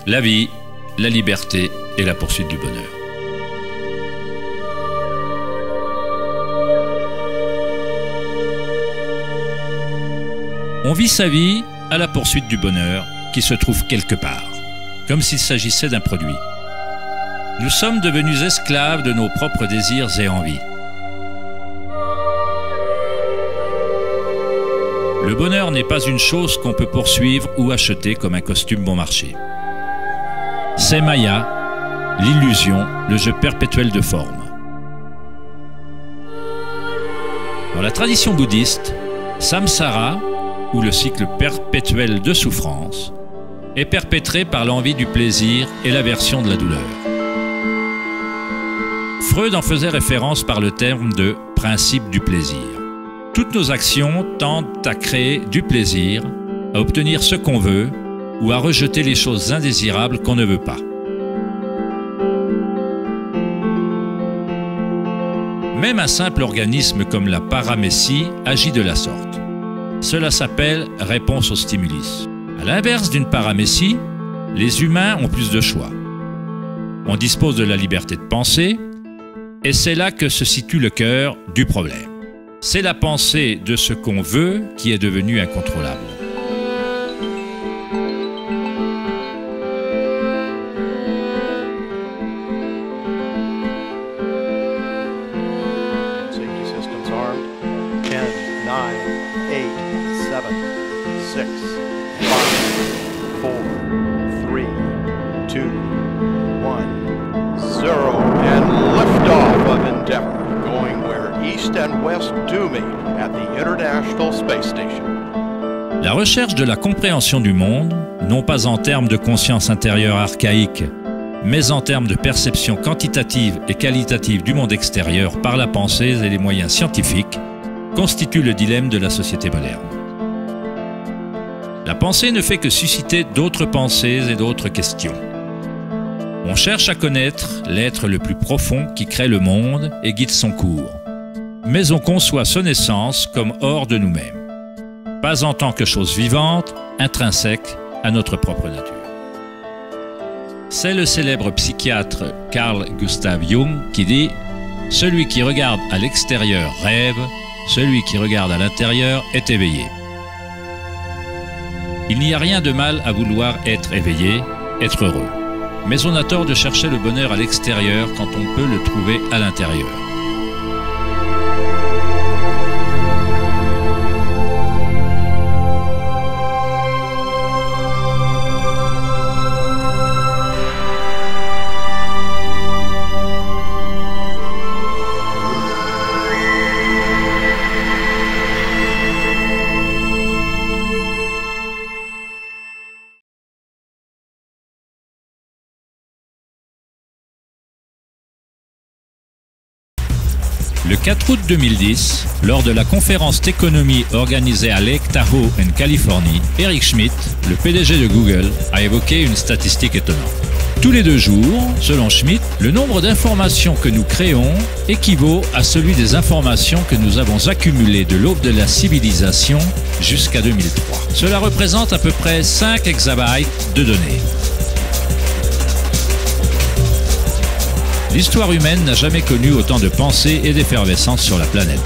la vie, la liberté et la poursuite du bonheur. On vit sa vie à la poursuite du bonheur qui se trouve quelque part, comme s'il s'agissait d'un produit. Nous sommes devenus esclaves de nos propres désirs et envies. Le bonheur n'est pas une chose qu'on peut poursuivre ou acheter comme un costume bon marché. C'est Maya, l'illusion, le jeu perpétuel de forme. Dans la tradition bouddhiste, samsara, ou le cycle perpétuel de souffrance, est perpétré par l'envie du plaisir et l'aversion de la douleur. Freud en faisait référence par le terme de « principe du plaisir ». Toutes nos actions tendent à créer du plaisir, à obtenir ce qu'on veut ou à rejeter les choses indésirables qu'on ne veut pas. Même un simple organisme comme la paramécie agit de la sorte. Cela s'appelle réponse au stimulus. À l'inverse d'une paramécie, les humains ont plus de choix. On dispose de la liberté de penser, et c'est là que se situe le cœur du problème. C'est la pensée de ce qu'on veut qui est devenue incontrôlable. La recherche de la compréhension du monde, non pas en termes de conscience intérieure archaïque, mais en termes de perception quantitative et qualitative du monde extérieur par la pensée et les moyens scientifiques, constitue le dilemme de la société moderne. La pensée ne fait que susciter d'autres pensées et d'autres questions. On cherche à connaître l'être le plus profond qui crée le monde et guide son cours. Mais on conçoit son essence comme hors de nous-mêmes, pas en tant que chose vivante, intrinsèque à notre propre nature. C'est le célèbre psychiatre Carl Gustav Jung qui dit « Celui qui regarde à l'extérieur rêve, celui qui regarde à l'intérieur est éveillé ». Il n'y a rien de mal à vouloir être éveillé, être heureux. Mais on a tort de chercher le bonheur à l'extérieur quand on peut le trouver à l'intérieur. Le 4 août 2010, lors de la conférence d'économie organisée à Lake Tahoe en Californie, Eric Schmidt, le PDG de Google, a évoqué une statistique étonnante. Tous les 2 jours, selon Schmidt, le nombre d'informations que nous créons équivaut à celui des informations que nous avons accumulées de l'aube de la civilisation jusqu'à 2003. Cela représente à peu près 5 exabytes de données. L'histoire humaine n'a jamais connu autant de pensées et d'effervescence sur la planète.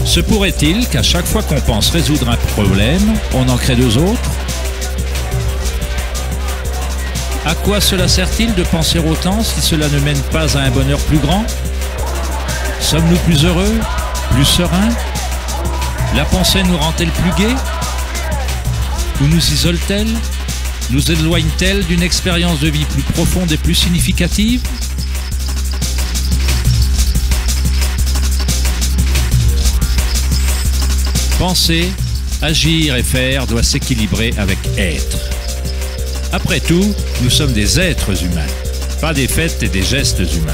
Se pourrait-il qu'à chaque fois qu'on pense résoudre un problème, on en crée 2 autres? À quoi cela sert-il de penser autant si cela ne mène pas à un bonheur plus grand? Sommes-nous plus heureux, plus sereins? La pensée nous rend-elle plus gais? Ou nous isole-t-elle? Nous éloigne-t-elle d'une expérience de vie plus profonde et plus significative? Penser, agir et faire doit s'équilibrer avec être. Après tout, nous sommes des êtres humains, pas des faits et des gestes humains.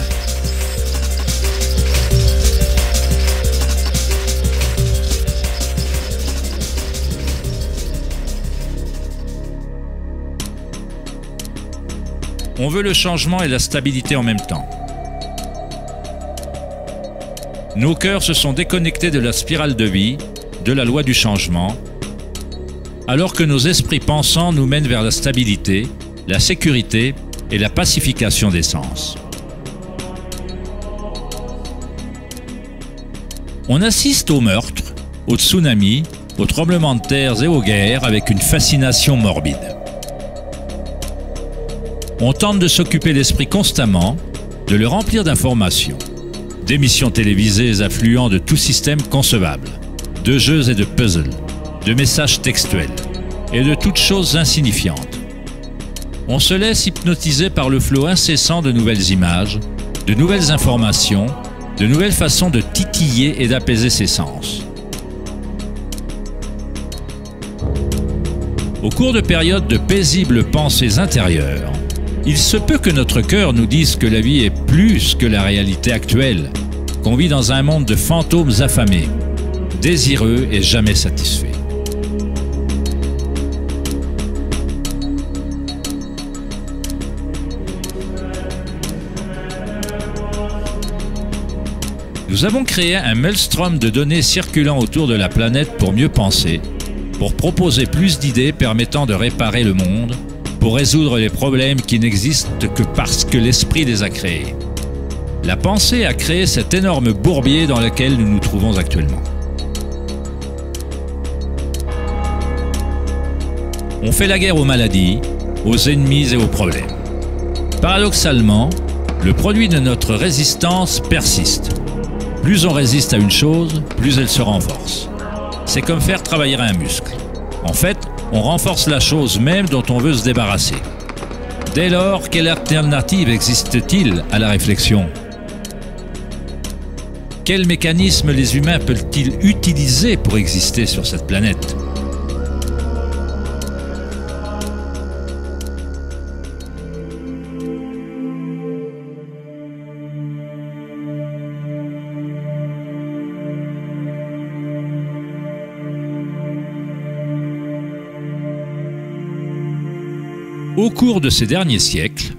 On veut le changement et la stabilité en même temps. Nos cœurs se sont déconnectés de la spirale de vie, de la loi du changement, alors que nos esprits pensants nous mènent vers la stabilité, la sécurité et la pacification des sens. On assiste aux meurtres, aux tsunamis, aux tremblements de terre et aux guerres avec une fascination morbide. On tente de s'occuper l'esprit constamment, de le remplir d'informations, d'émissions télévisées affluent de tout système concevable, de jeux et de puzzles, de messages textuels et de toutes choses insignifiantes. On se laisse hypnotiser par le flot incessant de nouvelles images, de nouvelles informations, de nouvelles façons de titiller et d'apaiser ses sens. Au cours de périodes de paisibles pensées intérieures, il se peut que notre cœur nous dise que la vie est plus que la réalité actuelle, qu'on vit dans un monde de fantômes affamés, désireux et jamais satisfaits. Nous avons créé un maelstrom de données circulant autour de la planète pour mieux penser, pour proposer plus d'idées permettant de réparer le monde, pour résoudre les problèmes qui n'existent que parce que l'esprit les a créés. La pensée a créé cet énorme bourbier dans lequel nous nous trouvons actuellement. On fait la guerre aux maladies, aux ennemis et aux problèmes. Paradoxalement, le produit de notre résistance persiste. Plus on résiste à une chose, plus elle se renforce. C'est comme faire travailler un muscle. En fait, on renforce la chose même dont on veut se débarrasser. Dès lors, quelle alternative existe-t-il à la réflexion? Quels mécanismes les humains peuvent-ils utiliser pour exister sur cette planète? Au cours de ces derniers siècles,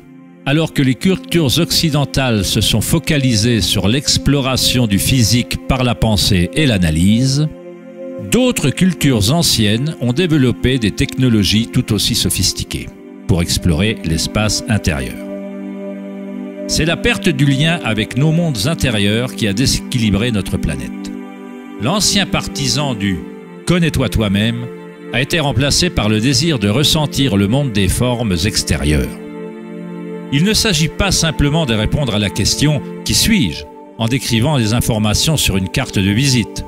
alors que les cultures occidentales se sont focalisées sur l'exploration du physique par la pensée et l'analyse, d'autres cultures anciennes ont développé des technologies tout aussi sophistiquées pour explorer l'espace intérieur. C'est la perte du lien avec nos mondes intérieurs qui a déséquilibré notre planète. L'ancien partisan du « connais-toi toi-même » a été remplacé par le désir de ressentir le monde des formes extérieures. Il ne s'agit pas simplement de répondre à la question « Qui suis-je ?», en décrivant les informations sur une carte de visite.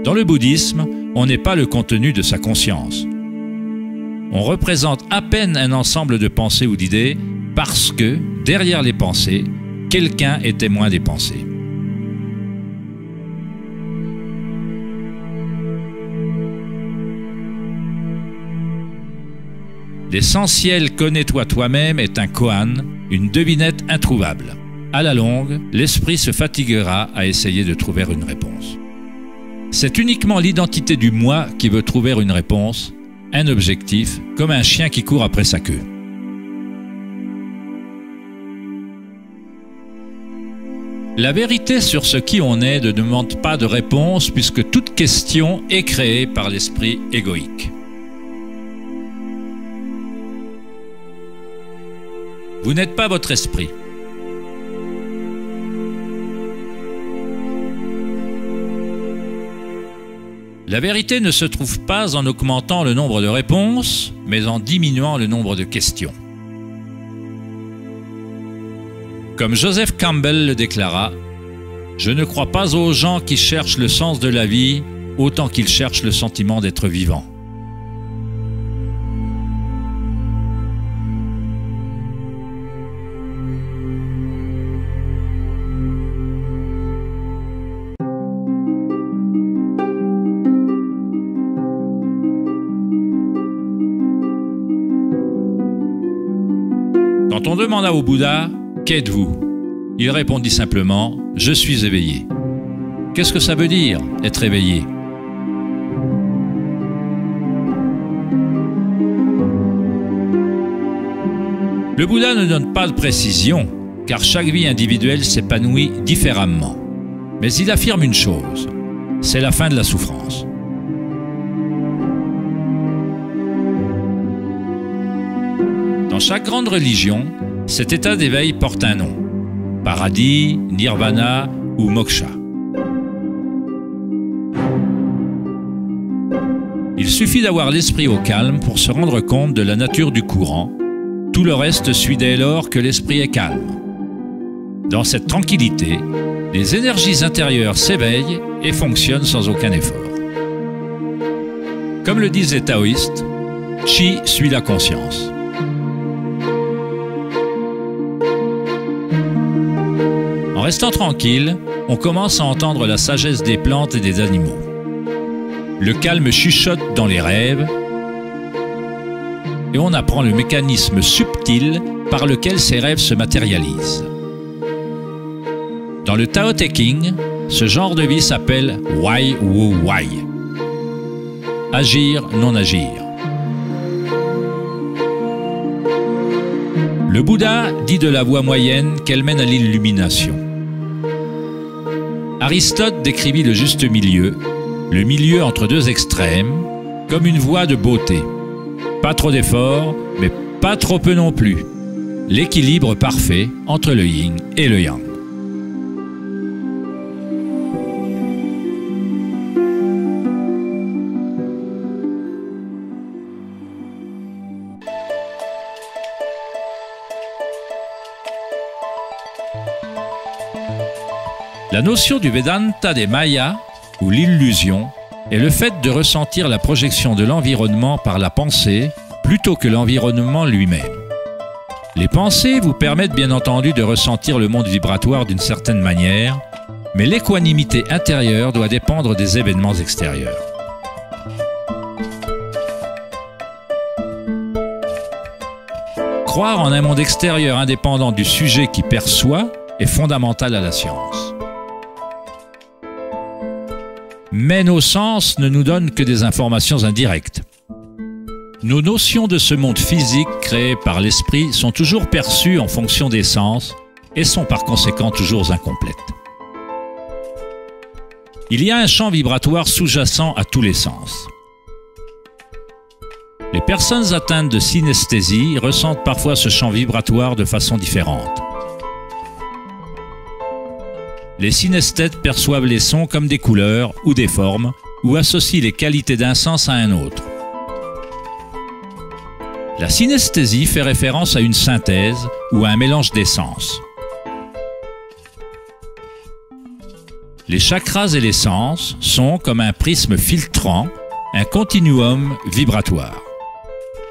Dans le bouddhisme, on n'est pas le contenu de sa conscience. On représente à peine un ensemble de pensées ou d'idées parce que, derrière les pensées, quelqu'un est témoin des pensées. L'essentiel « connais-toi toi-même » est un koan, une devinette introuvable. À la longue, l'esprit se fatiguera à essayer de trouver une réponse. C'est uniquement l'identité du moi qui veut trouver une réponse, un objectif, comme un chien qui court après sa queue. La vérité sur ce qui on est ne demande pas de réponse puisque toute question est créée par l'esprit égoïque. Vous n'êtes pas votre esprit. La vérité ne se trouve pas en augmentant le nombre de réponses, mais en diminuant le nombre de questions. Comme Joseph Campbell le déclara, « Je ne crois pas aux gens qui cherchent le sens de la vie autant qu'ils cherchent le sentiment d'être vivant. » Quand on demanda au Bouddha « Qu'êtes-vous » il répondit simplement « Je suis éveillé ». Qu'est-ce que ça veut dire, être éveillé? Le Bouddha ne donne pas de précision, car chaque vie individuelle s'épanouit différemment. Mais il affirme une chose. c'est la fin de la souffrance. Dans chaque grande religion, cet état d'éveil porte un nom: paradis, nirvana ou moksha. Il suffit d'avoir l'esprit au calme pour se rendre compte de la nature du courant. Tout le reste suit dès lors que l'esprit est calme. Dans cette tranquillité, les énergies intérieures s'éveillent et fonctionnent sans aucun effort. Comme le disent les taoïstes, Qi suit la conscience. En restant tranquille, on commence à entendre la sagesse des plantes et des animaux. Le calme chuchote dans les rêves et on apprend le mécanisme subtil par lequel ces rêves se matérialisent. Dans le Tao Te Ching, ce genre de vie s'appelle Wai Wu Wai. Agir, non agir. Le Bouddha dit de la voie moyenne qu'elle mène à l'illumination. Aristote décrivit le juste milieu, le milieu entre deux extrêmes, comme une voie de beauté. Pas trop d'efforts, mais pas trop peu non plus. L'équilibre parfait entre le yin et le yang. La notion du Vedanta des Mayas, ou l'illusion, est le fait de ressentir la projection de l'environnement par la pensée plutôt que l'environnement lui-même. Les pensées vous permettent bien entendu de ressentir le monde vibratoire d'une certaine manière, mais l'équanimité intérieure doit dépendre des événements extérieurs. Croire en un monde extérieur indépendant du sujet qui perçoit est fondamental à la science. Mais nos sens ne nous donnent que des informations indirectes. Nos notions de ce monde physique créé par l'esprit sont toujours perçues en fonction des sens et sont par conséquent toujours incomplètes. Il y a un champ vibratoire sous-jacent à tous les sens. Les personnes atteintes de synesthésie ressentent parfois ce champ vibratoire de façon différente. Les synesthètes perçoivent les sons comme des couleurs ou des formes, ou associent les qualités d'un sens à un autre. La synesthésie fait référence à une synthèse ou à un mélange des sens. Les chakras et les sens sont comme un prisme filtrant, un continuum vibratoire.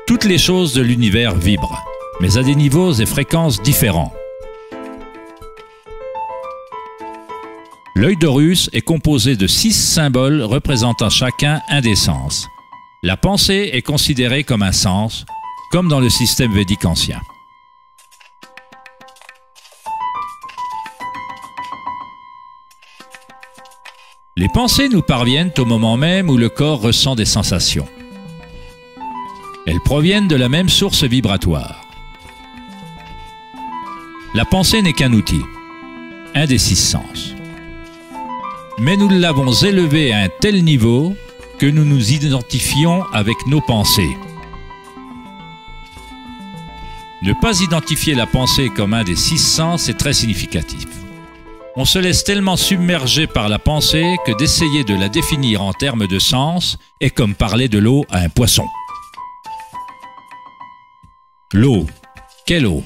Toutes les choses de l'univers vibrent, mais à des niveaux et fréquences différents. L'œil d'Horus est composé de 6 symboles représentant chacun un des sens. La pensée est considérée comme un sens, comme dans le système védique ancien. Les pensées nous parviennent au moment même où le corps ressent des sensations. Elles proviennent de la même source vibratoire. La pensée n'est qu'un outil, un des 6 sens. Mais nous l'avons élevé à un tel niveau que nous nous identifions avec nos pensées. Ne pas identifier la pensée comme un des 6 sens est très significatif. On se laisse tellement submerger par la pensée que d'essayer de la définir en termes de sens est comme parler de l'eau à un poisson. L'eau, quelle eau ?